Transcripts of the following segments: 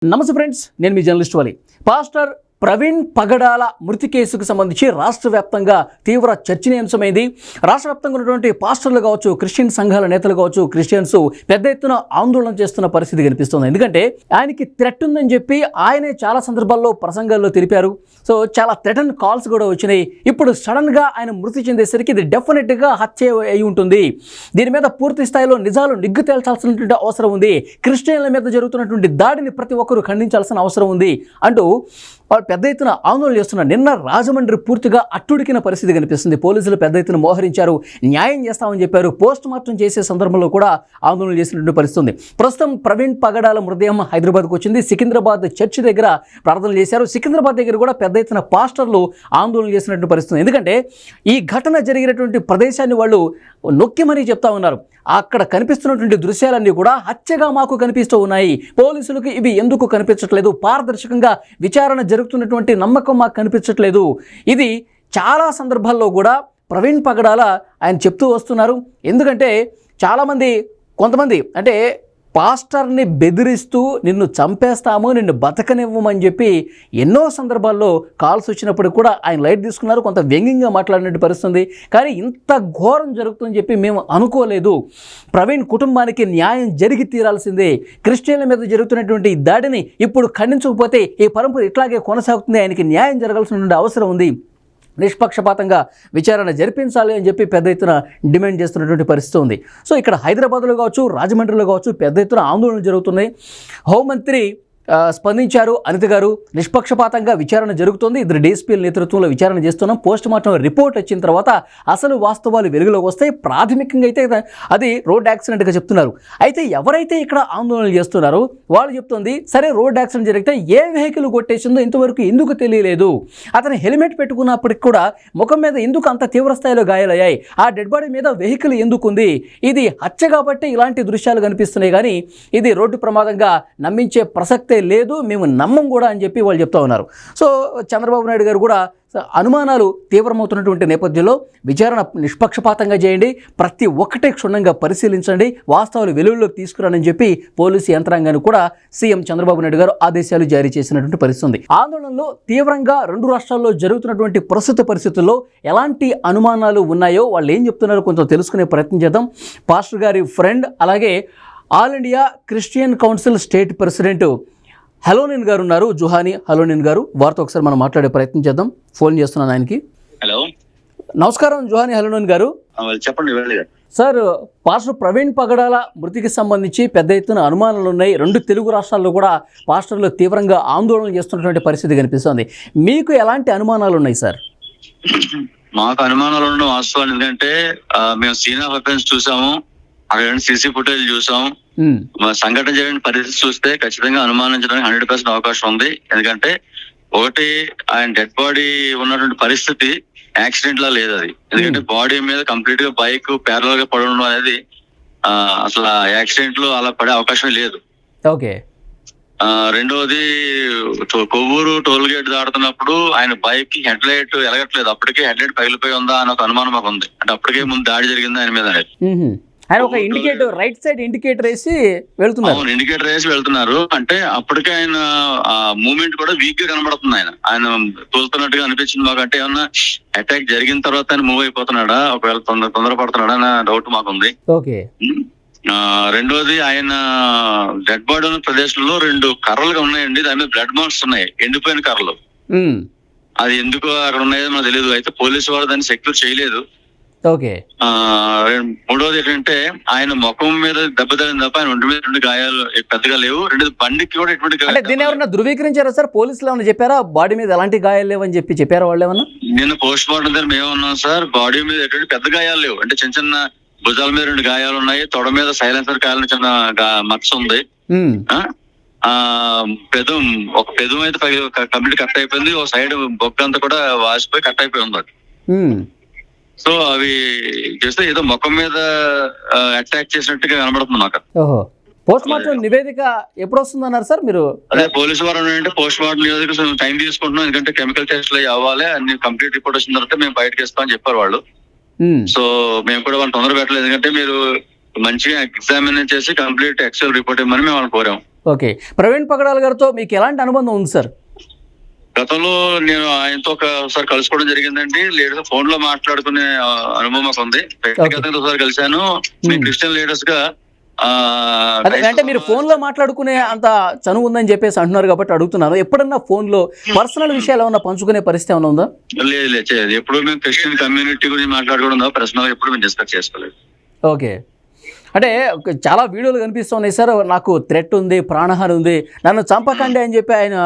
నమస్తే ఫ్రెండ్స్, నేను మీ జర్నలిస్ట్ వాలి. పాస్టర్ ప్రవీణ్ పగడాల మృతి కేసుకు సంబంధించి రాష్ట్ర వ్యాప్తంగా తీవ్ర చర్చనీయాంశమైంది. రాష్ట్ర వ్యాప్తంగా ఉన్నటువంటి పాస్టర్లు కావచ్చు, క్రిస్టియన్ సంఘాల నేతలు కావచ్చు, క్రిస్టియన్స్ పెద్ద ఎత్తున ఆందోళన చేస్తున్న పరిస్థితి కనిపిస్తుంది. ఎందుకంటే ఆయనకి థ్రెట్ ఉందని చెప్పి ఆయనే చాలా సందర్భాల్లో ప్రసంగాల్లో తెలిపారు. సో చాలా థ్రెటన్ కాల్స్ కూడా వచ్చినాయి. ఇప్పుడు సడన్గా ఆయన మృతి చెందేసరికి ఇది డెఫినెట్గా హత్య అయి ఉంటుంది. దీని మీద పూర్తి స్థాయిలో నిజాలు నిగ్గు తేల్చాల్సినటువంటి అవసరం ఉంది. క్రిస్టియన్ల మీద జరుగుతున్నటువంటి దాడిని ప్రతి ఒక్కరూ ఖండించాల్సిన అవసరం ఉంది అంటూ వాళ్ళు పెద్ద ఎత్తున ఆందోళన చేస్తున్నారు. నిన్న రాజమండ్రి పూర్తిగా అట్టుడికిన పరిస్థితి కనిపిస్తుంది. పోలీసులు పెద్ద ఎత్తున మోహరించారు, న్యాయం చేస్తామని చెప్పారు. పోస్ట్ మార్టం చేసే సందర్భంలో కూడా ఆందోళన చేసినటువంటి పరిస్థితి. ప్రస్తుతం ప్రవీణ్ పగడాల మృతదేహం హైదరాబాద్కు వచ్చింది. సికింద్రాబాద్ చర్చి దగ్గర ప్రార్థనలు చేశారు. సికింద్రాబాద్ దగ్గర కూడా పెద్ద ఎత్తున పాస్టర్లు ఆందోళన చేసినటువంటి పరిస్థితి. ఎందుకంటే ఈ ఘటన జరిగినటువంటి ప్రదేశాన్ని వాళ్ళు నొక్కిమని చెప్తా ఉన్నారు. అక్కడ కనిపిస్తున్నటువంటి దృశ్యాలన్నీ కూడా హత్యగా మాకు కనిపిస్తూ ఉన్నాయి. పోలీసులకు ఇవి ఎందుకు కనిపించట్లేదు? పారదర్శకంగా విచారణ జరుగుతున్నటువంటి నమ్మకం మాకు కనిపించట్లేదు. ఇది చాలా సందర్భాల్లో కూడా ప్రవీణ్ పగడాల ఆయన చెప్తూ వస్తున్నారు. ఎందుకంటే కొంతమంది అంటే పాస్టర్ని బెదిరిస్తూ నిన్ను చంపేస్తాము, నిన్ను బతకనివ్వమని చెప్పి ఎన్నో సందర్భాల్లో కాల్స్ వచ్చినప్పుడు కూడా ఆయన లైట్ తీసుకున్నారు. కొంత వ్యంగ్యంగా మాట్లాడినట్టు పరిస్థితుంది. కానీ ఇంత ఘోరం జరుగుతుందని చెప్పి మేము అనుకోలేదు. ప్రవీణ్ కుటుంబానికి న్యాయం జరిగి తీరాల్సిందే. క్రిస్టియన్ల మీద జరుగుతున్నటువంటి ఈ దాడిని ఇప్పుడు ఖండించకపోతే ఈ పరంపర ఇట్లాగే కొనసాగుతుంది. ఆయనకి న్యాయం జరగాల్సినటువంటి అవసరం ఉంది. నిష్పక్షపాతంగా విచారణ జరిపించాలి అని చెప్పి పెద్ద ఎత్తున డిమాండ్ చేస్తున్నటువంటి పరిస్థితి ఉంది. సో ఇక్కడ హైదరాబాద్లో కావచ్చు, రాజమండ్రిలో కావచ్చు పెద్ద ఎత్తున ఆందోళనలు జరుగుతున్నాయి. హోంమంత్రి స్పందించారు. అనిత గారు నిష్పక్షపాతంగా విచారణ జరుగుతుంది. ఇద్దరు డీఎస్పీల నేతృత్వంలో విచారణ చేస్తున్నాం. పోస్ట్ మార్టం రిపోర్ట్ వచ్చిన తర్వాత అసలు వాస్తవాలు వెలుగులోకి వస్తాయి. ప్రాథమికంగా అయితే అది రోడ్ యాక్సిడెంట్గా చెప్తున్నారు. అయితే ఎవరైతే ఇక్కడ ఆందోళనలు చేస్తున్నారో వాళ్ళు చెప్తుంది, సరే రోడ్ యాక్సిడెంట్ జరిగితే ఏ వెహికల్ కొట్టేసిందో ఇంతవరకు ఎందుకు తెలియలేదు? అతను హెల్మెట్ పెట్టుకున్నప్పటికి కూడా ముఖం మీద ఎందుకు అంత తీవ్ర స్థాయిలో గాయాలయ్యాయి? ఆ డెడ్ బాడీ మీద వెహికల్ ఎందుకు ఉంది? ఇది హత్య కాబట్టి ఇలాంటి దృశ్యాలు కనిపిస్తున్నాయి, కానీ ఇది రోడ్డు ప్రమాదంగా నమ్మించే ప్రసక్తే లేదు, మేము నమ్మం కూడా అని చెప్పి వాళ్ళు చెప్తా ఉన్నారు. సో చంద్రబాబు నాయుడు గారు కూడా అనుమానాలు తీవ్రమవుతున్నటువంటి నేపథ్యంలో విచారణ నిష్పక్షపాతంగా చేయండి, ప్రతి ఒక్కటే క్షుణ్ణంగా పరిశీలించండి, వాస్తవాలు వెలుగులోకి తీసుకురానని చెప్పి పోలీసు యంత్రాంగాన్ని కూడా సీఎం చంద్రబాబు నాయుడు గారు ఆదేశాలు జారీ చేసినటువంటి పరిస్థితి. ఆందోళనలో తీవ్రంగా రెండు రాష్ట్రాల్లో జరుగుతున్నటువంటి ప్రస్తుత పరిస్థితుల్లో ఎలాంటి అనుమానాలు ఉన్నాయో వాళ్ళు ఏం చెప్తున్నారో కొంచెం తెలుసుకునే ప్రయత్నం చేద్దాం. పాస్టర్ గారి ఫ్రెండ్, అలాగే all India Christian council state president హలోనిన్ గారు ఉన్నారు, జుహానీ హలోనిన్ గారు. వారితో ఒకసారి మనం మాట్లాడే ప్రయత్నం చేద్దాం. ఫోన్ చేస్తున్నాను ఆయనకి. హలో, నమస్కారం జుహానీ హలోనిన్ గారు. చెప్పండి సార్, పాస్టర్ ప్రవీణ్ పగడాల మృతికి సంబంధించి పెద్ద ఎత్తున అనుమానాలు ఉన్నాయి. రెండు తెలుగు రాష్ట్రాల్లో కూడా పాస్టర్లు తీవ్రంగా ఆందోళన చేస్తున్నటువంటి పరిస్థితి కనిపిస్తుంది. మీకు ఎలాంటి అనుమానాలు ఉన్నాయి సార్? మాకు అనుమానాలు ఉండడం వాస్తవాలు. ఎందుకంటే మేము సీన్ ఆఫ్ అఫెన్స్ చూసాము, అక్కడ సీసీ ఫుటేజ్ చూసాం. సంఘటన జరిగిన పరిస్థితి చూస్తే ఖచ్చితంగా అనుమానించడానికి 100% అవకాశం ఉంది. ఎందుకంటే ఒకటి, ఆయన డెడ్ బాడీ ఉన్నటువంటి పరిస్థితి యాక్సిడెంట్ లా లేదు అది. ఎందుకంటే బాడీ మీద కంప్లీట్ గా బైక్ ప్యారల్ గా పడడం అనేది అసలు యాక్సిడెంట్ లో అలా పడే అవకాశం లేదు. ఓకే. రెండోది, కొవ్వూరు టోల్ గేట్ దాడుతున్నప్పుడు ఆయన బైక్ కి హెడ్ లైట్ ఎలగట్లేదు. అప్పటికే హెడ్ లైట్ పగిలిపోయి ఉందా అని ఒక అనుమానం మాకు ఉంది. అంటే అప్పటికే ముందు దాడి జరిగింది ఆయన మీద అనేది. ఆయన ఒక ఇండికేటర్, రైట్ సైడ్ ఇండికేటర్ వేసి వెళ్తున్నారు. ఇండికేటర్ వేసి వెళ్తున్నారు అంటే అప్పటికే ఆయన మూవ్మెంట్ కూడా వీక్ గా కనబడుతుంది. ఆయన తోలుతున్నట్టుగా అనిపించింది మాకు. అంటే ఏమన్నా అటాక్ జరిగిన తర్వాత ఆయన మూవ్ అయిపోతున్నాడా, ఒకవేళ తొందరపడుతున్నాడా అన్న డౌట్ మాకుంది. ఓకే. రెండోది, ఆయన డెడ్ బాడీ ఉన్న ప్రదేశంలో 2 కర్రలుగా ఉన్నాయండి. దాని మీద బ్లడ్ మార్క్స్ ఉన్నాయి, ఎండిపోయిన కర్రలు. అది ఎందుకు అక్కడ ఉన్నాయో మనకు తెలియదు. అయితే పోలీసు వారు దాన్ని సెక్యూర్ చేయలేదు. ఓకే. మూడోది ఏంటంటే ఆయన ముఖం మీద దెబ్బ తగిలింది తప్ప ఆయన ఒంటి మీద 2 గాయాలు పెద్దగా లేవు. రెండోది, బండికి కూడా ఎటువంటి దీన్ని ఎవరన్నా ధృవీకరించారా సార్? పోలీసులు ఏమన్నా చెప్పారా బాడీ మీద ఎలాంటి గాయాలు లేవని చెప్పి చెప్పారా వాళ్ళు ఏమన్నా? నిన్న పోస్ట్ మార్టం దగ్గర మేము ఉన్నాం సార్. బాడీ మీద ఎటువంటి పెద్ద గాయాలు లేవు. అంటే చిన్న చిన్న భుజాల మీద 2 గాయాలు ఉన్నాయి. తొడ మీద సైలెన్సర్ కాయాలని చిన్న మచ్చ ఉంది. ఒక పెదం అయితే కంప్లీట్ కట్ అయిపోయింది. ఒక సైడ్ బొగ్గ అంతా కూడా వాసిపోయి కట్ అయిపోయి ఉంది. సో అవి చేస్తే ఏదో ముఖం మీద అటాక్ చేసినట్టుగా కనబడుతుంది మాకు. పోస్ట్ మార్టం నివేదిక ఎప్పుడు వస్తుంది అన్నారు సార్ మీరు? అదే పోలీసు వారు అంటే పోస్ట్ మార్టం నివేదిక టైం తీసుకుంటున్నాం. ఎందుకంటే కెమికల్ టెస్ట్లు అవ్వాలి, అన్ని కంప్లీట్ రిపోర్ట్ వచ్చిన తర్వాత మేము బయటకు ఇస్తామని చెప్పారు వాళ్ళు. సో మేము కూడా వాళ్ళు తొందర పెట్టలేదు. ఎందుకంటే మీరు మంచిగా ఎగ్జామిన్ చేసి కంప్లీట్ ఎక్సెల్ రిపోర్ట్ ఇవ్వమని మేము వాళ్ళని కోరాం. ఓకే. ప్రవీణ్ పగడాల గారితో మీకు ఎలాంటి అనుబంధం ఉంది సార్? గతంలో నేను ఆయనతో ఒకసారి కలుసుకోవడం జరిగిందండి. లీడర్స్ ఫోన్ లో మాట్లాడుకునే అనుభవం మాకు ఉంది. వ్యక్తిగతంగా ఒకసారి కలిశాను. మీ క్రిస్టియన్ లీడర్స్ గా అంటే మీరు ఫోన్ లో మాట్లాడుకునే అంత చనువు ఉందని చెప్పేసి అంటున్నారు కాబట్టి అడుగుతున్నాను. ఎప్పుడన్నా ఫోన్ లో పర్సనల్ విషయాలు ఏమన్నా పంచుకునే పరిస్థితి ఏమైనా ఉందా? లేదు. ఎప్పుడు మేము క్రిస్టియన్ కమ్యూనిటీ గురించి మాట్లాడుకోవడం పర్సనల్ ఎప్పుడు మేము డిస్కస్ చేసుకోలేదు. ఓకే. అంటే చాలా వీడియోలు కనిపిస్తున్నాయి సార్, నాకు థ్రెట్ ఉంది, ప్రాణహాని ఉంది, నన్ను చంపకండి అని చెప్పి ఆయన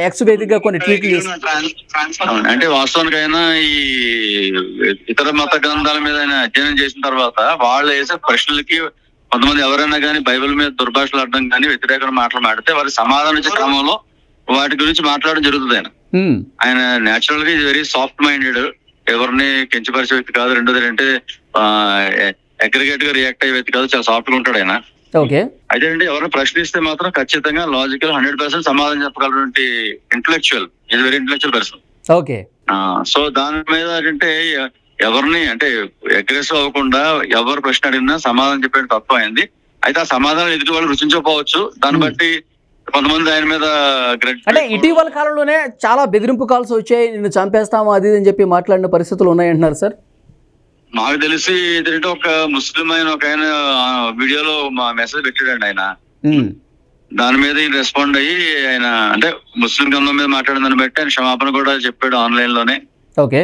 ఎక్స్ వేదికగా కొన్ని ట్వీట్లు చేస్తారు. అంటే వాస్తవానికైనా ఈ ఇతర మత గ్రంథాల మీద ఆయన అధ్యయనం చేసిన తర్వాత వాళ్ళు వేసే ప్రశ్నలకి కొంతమంది ఎవరైనా కానీ బైబిల్ మీద దుర్భాషలు ఆడడం కానీ వ్యతిరేకంగా మాట్లాడితే వారి సమాధానం ఇచ్చే క్రమంలో వాటి గురించి మాట్లాడడం జరుగుతుంది. ఆయన నేచురల్ గా వెరీ సాఫ్ట్ మైండెడ్, ఎవరిని కించపరిచే వ్యక్తి కాదు. రెండోది అంటే అగ్రిగేట్ గా రియాక్ట్ అయ్యే వ్యక్తి కాదు, చాలా సాఫ్ట్ గా ఉంటాడు ఆయన. అయితే అండి ఎవరైనా ప్రశ్నిస్తే మాత్రం ఖచ్చితంగా లాజికల్ 100% సమాధానం చెప్పగలటువంటి ఇంటలెక్చువల్, ఇది very intellectual person. Okay. So దాని మీద అంటే ఎవరిని అంటే అగ్రెసివ్ అవ్వకుండా ఎవరు ప్రశ్న అడిగినా సమాధానం చెప్పే తత్వం అయింది. అయితే ఆ సమాధానం ఎదుటి వాళ్ళు రుచించకపోవచ్చు, దాన్ని బట్టి కొంతమంది ఆయన మీద అంటే ఇటీవల కాలంలోనే చాలా బెదిరింపు కాల్స్ వచ్చాయి, నిన్ను చంపేస్తాము అది అని చెప్పి మాట్లాడిన పరిస్థితులు ఉన్నాయంటున్నారు సార్. మాకు తెలిసి ఏంటంటే ఒక ముస్లిం ఆయన ఒక ఆయన వీడియోలో మా మెసేజ్ పెట్టాడండి ఆయన. దాని మీద ఈయన రెస్పాండ్ అయ్యి ఆయన అంటే ముస్లిం గ్రంథం మీద మాట్లాడిన దాన్ని బట్టి ఆయన క్షమాపణ కూడా చెప్పాడు ఆన్లైన్ లోనే. ఓకే.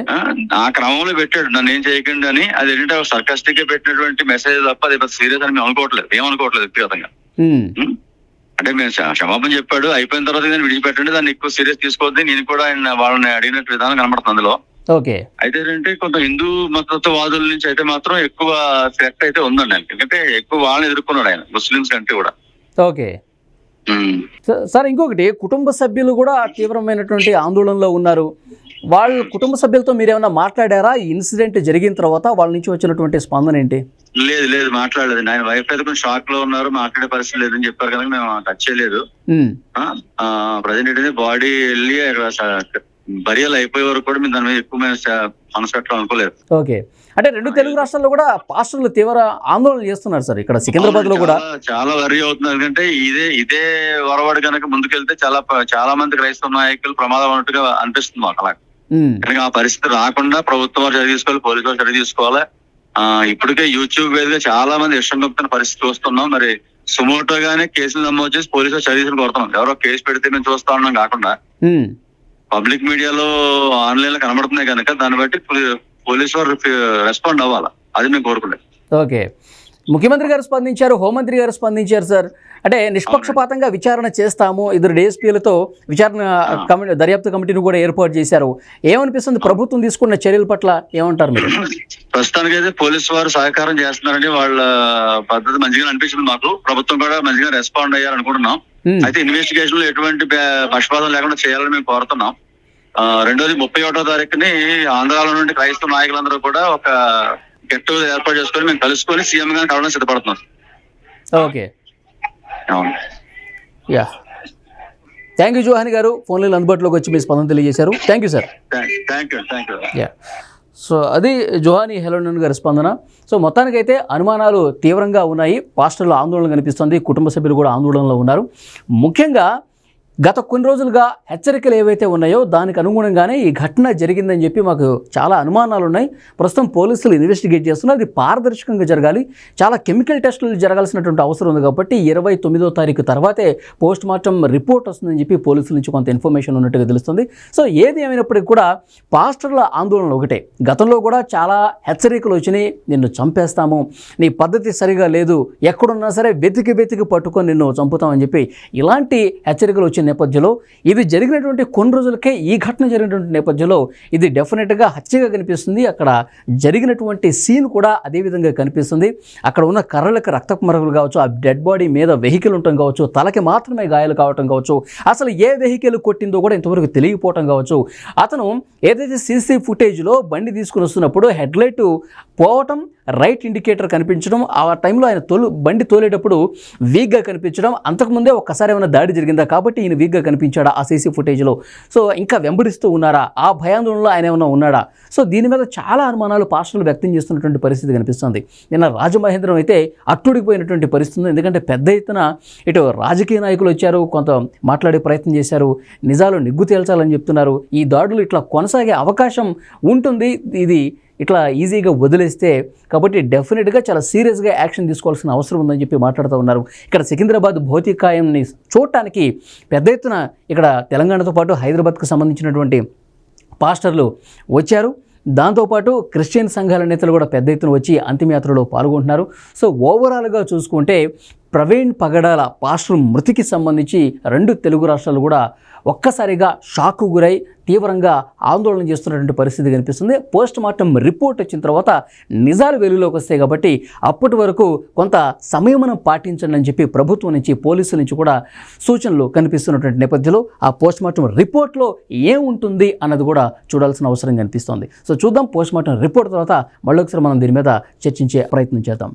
ఆ క్రమంలో పెట్టాడు నన్ను ఏం చేయకండి అని. అది ఏంటంటే సర్కాస్టిక్ గా పెట్టినటువంటి మెసేజ్ తప్ప అది సీరియస్ అని మేము ఏమనుకోవట్లేదు వ్యక్తిగతంగా. అంటే మేము క్షమాపణ చెప్పాడు, అయిపోయిన తర్వాత దాన్ని విడిచిపెట్టండి, దాన్ని ఎక్కువ సీరియస్ తీసుకోవద్దు. నేను కూడా ఆయన వాళ్ళని అడిగినట్టు విధానం కనబడుతుంది అందులో. ఓకే. అయితే ఏంటంటే కొంత హిందూ మతత్వవాదుల నుంచి అయితే మాత్రం ఎక్కువ థ్రెట్ అయితే ఉందండి ఆయన. ఎందుకంటే ఎక్కువ వాళ్ళని ఎదుర్కొన్నాడు ఆయన ముస్లింస్ కంటే కూడా. Okay sir. ఇంకొకటి, కుటుంబ సభ్యులు కూడా తీవ్రమైనటువంటి ఆందోళనలో ఉన్నారు. వాళ్ళ కుటుంబ సభ్యులతో మీరు ఏమైనా మాట్లాడారా? ఈ ఇన్సిడెంట్ జరిగిన తర్వాత వాళ్ళ నుంచి వచ్చినటువంటి స్పందన ఏంటి? లేదు మాట్లాడలేదు. ఆయన వైఫ్ అయితే కొంచెం షాక్ లో ఉన్నారు, మాట్లాడే పరిస్థితి లేదని చెప్పారు కనుక మేము టచ్ చేయలేదు. ప్రజెంట్ ఏంటంటే బాడీ వెళ్ళి బరియల్ అయిపోయే వరకు కూడా మేము దాని మీద ఎక్కువ మనసు పెట్టడం అనుకోలేదు. ఓకే. అంటే రెండు తెలుగు రాష్ట్రాల్లో కూడా పాస్టర్లు తీవ్ర ఆందోళన చేస్తున్నారు సార్. ఇక్కడ సికింద్రాబాద్ లో కూడా చాలా వరి అవుతున్నారు. ఎందుకంటే ఇదే వరవాడు కనుక ముందుకెళ్తే చాలా మంది క్రైస్తవ నాయకులు ప్రమాదం ఉన్నట్టుగా అనిపిస్తుంది మాకు. అలా కనుక ఆ పరిస్థితి రాకుండా ప్రభుత్వం వారు చర్య తీసుకోవాలి, పోలీసు వారు చర్య తీసుకోవాలి. ఇప్పటికే యూట్యూబ్ మీదుగా చాలా మంది ఇష్టం గొప్పని పరిస్థితి చూస్తున్నాం. మరి సుమోటోగానే కేసులు నమోదు చేసి పోలీసు వారు చర్య తీసుకుని కోరుతున్నాం. ఎవరో కేసు పెడితే మేము చూస్తా ఉన్నాం కాకుండా పబ్లిక్ మీడియాలో ఆన్లైన్ లో కనబడుతున్నాయి కనుక దాన్ని బట్టి పోలీసు వారు రెస్పాండ్ అవ్వాలి, అది మేము కోరుకునేది. ఓకే. ముఖ్యమంత్రి గారు స్పందించారు, హోంమంత్రి గారు స్పందించారు సార్. అంటే నిష్పక్షపాతంగా విచారణ చేస్తాము, ఇద్దరు డిఎస్పీలతో విచారణ దర్యాప్తు కమిటీని కూడా ఏర్పాటు చేశారు. ఏమనిపిస్తుంది ప్రభుత్వం తీసుకున్న చర్యల పట్ల, ఏమంటారు మీరు? ప్రస్తుతానికి అయితే పోలీసు వారు సహకారం చేస్తున్నారని వాళ్ళ పద్ధతి మంచిగా అనిపించింది మాకు. ప్రభుత్వం కూడా మంచిగా రెస్పాండ్ అయ్యారనుకుంటున్నాం. అయితే ఇన్వెస్టిగేషన్ లో ఎటువంటి పక్షపాతం లేకుండా చేయాలని మేము కోరుతున్నాం. రెండోది 31వ తారీఖుని ఆంధ్రాలో నుండి క్రైస్తవ నాయకులందరూ కూడా ఒక గెట్ టుగెదర్ ఏర్పాటు చేసుకొని మేము కలుసుకొని సీఎం గారిని కలవడం సిద్ధపడుతున్నాం. ఓకే. యా, థ్యాంక్ యూ జోహాని గారు, ఫోన్లో అందుబాటులోకి వచ్చి మీ స్పందన తెలియజేశారు. Thank you sir. Thank you. Yeah, so అది జోహాని హెలోనన్ గారి స్పందన. సో మొత్తానికైతే అనుమానాలు తీవ్రంగా ఉన్నాయి, పాస్టర్ల ఆందోళన కనిపిస్తుంది, కుటుంబ సభ్యులు కూడా ఆందోళనలో ఉన్నారు. ముఖ్యంగా గత కొన్ని రోజులుగా హెచ్చరికలు ఏవైతే ఉన్నాయో దానికి అనుగుణంగానే ఈ ఘటన జరిగిందని చెప్పి మాకు చాలా అనుమానాలు ఉన్నాయి. ప్రస్తుతం పోలీసులు ఇన్వెస్టిగేట్ చేస్తున్నారు. అది పారదర్శకంగా జరగాలి, చాలా కెమికల్ టెస్టులు జరగాల్సినటువంటి అవసరం ఉంది కాబట్టి 29వ తారీఖు తర్వాతే పోస్ట్ మార్టం రిపోర్ట్ వస్తుందని చెప్పి పోలీసుల నుంచి కొంత ఇన్ఫర్మేషన్ ఉన్నట్టుగా తెలుస్తుంది. సో ఏది ఏమైనప్పటికీ కూడా పాస్టర్ల ఆందోళన ఒకటే. గతంలో కూడా చాలా హెచ్చరికలు వచ్చినాయి, నిన్ను చంపేస్తాము, నీ పద్ధతి సరిగా లేదు, ఎక్కడున్నా సరే వెతికి పట్టుకొని నిన్ను చంపుతామని చెప్పి ఇలాంటి హెచ్చరికలు వచ్చిన నేపథ్యంలో, ఇది జరిగినటువంటి కొన్ని రోజులకే ఈ ఘటన జరిగినటువంటి నేపథ్యంలో ఇది డెఫినెట్గా హత్యగా కనిపిస్తుంది. అక్కడ జరిగినటువంటి సీన్ కూడా అదేవిధంగా కనిపిస్తుంది. అక్కడ ఉన్న కర్రలకు రక్తపు మరకలు కావచ్చు, ఆ డెడ్ బాడీ మీద వెహికల్ ఉండటం కావచ్చు, తలకి మాత్రమే గాయాలు కావటం కావచ్చు, అసలు ఏ వెహికల్ కొట్టిందో కూడా ఇంతవరకు తెలియకపోవటం కావచ్చు. అతను ఏదైతే సీసీ ఫుటేజ్లో బండి తీసుకుని వస్తున్నప్పుడు హెడ్లైట్ పోవటం, రైట్ ఇండికేటర్ కనిపించడం, ఆ టైంలో ఆయన బండి తోలేటప్పుడు వీక్గా కనిపించడం, అంతకుముందే ఒక్కసారి ఏమైనా దాడి జరిగిందా కాబట్టి ఈయన వీక్గా కనిపించాడా ఆ సీసీ ఫుటేజ్లో, సో ఇంకా వెంబడిస్తూ ఉన్నారా, ఆ భయాందోళనలో ఆయన ఏమైనా ఉన్నాడా, సో దీని మీద చాలా అనుమానాలు పాస్టర్లు వ్యక్తం చేస్తున్నటువంటి పరిస్థితి కనిపిస్తుంది. నిన్న రాజమహేంద్రం అయితే అట్టుడిపోయినటువంటి పరిస్థితి, ఎందుకంటే పెద్ద ఎత్తున ఇటు రాజకీయ నాయకులు వచ్చారు, కొంత మాట్లాడే ప్రయత్నం చేశారు, నిజాలు నిగ్గు తేల్చాలని చెప్తున్నారు. ఈ దాడులు ఇట్లా కొనసాగే అవకాశం ఉంటుంది, ఇది ఇట్లా ఈజీగా వదిలేస్తే, కాబట్టి డెఫినెట్గా చాలా సీరియస్గా యాక్షన్ తీసుకోవాల్సిన అవసరం ఉందని చెప్పి మాట్లాడుతూ ఉన్నారు. ఇక్కడ సికింద్రాబాద్ భౌతికాయంని చూడటానికి పెద్ద ఎత్తున ఇక్కడ తెలంగాణతో పాటు హైదరాబాద్కు సంబంధించినటువంటి పాస్టర్లు వచ్చారు. దాంతోపాటు క్రిస్టియన్ సంఘాల నేతలు కూడా పెద్ద ఎత్తున వచ్చి అంతిమయాత్రలో పాల్గొంటున్నారు. సో ఓవరాల్గా చూసుకుంటే ప్రవీణ్ పగడాల పాస్టర్ మృతికి సంబంధించి 2 తెలుగు రాష్ట్రాలు కూడా ఒక్కసారిగా షాక్కు గురై తీవ్రంగా ఆందోళన చేస్తున్నటువంటి పరిస్థితి కనిపిస్తుంది. పోస్ట్ మార్టం రిపోర్ట్ వచ్చిన తర్వాత నిజాలు వెలుగులోకి వస్తాయి కాబట్టి అప్పటి వరకు కొంత సంయమనం పాటించండి అని చెప్పి ప్రభుత్వం నుంచి, పోలీసుల నుంచి కూడా సూచనలు కనిపిస్తున్నటువంటి నేపథ్యంలో ఆ పోస్ట్ మార్టం రిపోర్ట్లో ఏముంటుంది అన్నది కూడా చూడాల్సిన అవసరం కనిపిస్తోంది. సో చూద్దాం, పోస్ట్ మార్టం రిపోర్ట్ తర్వాత మళ్ళొకసారి మనం దీని మీద చర్చించే ప్రయత్నం చేద్దాం.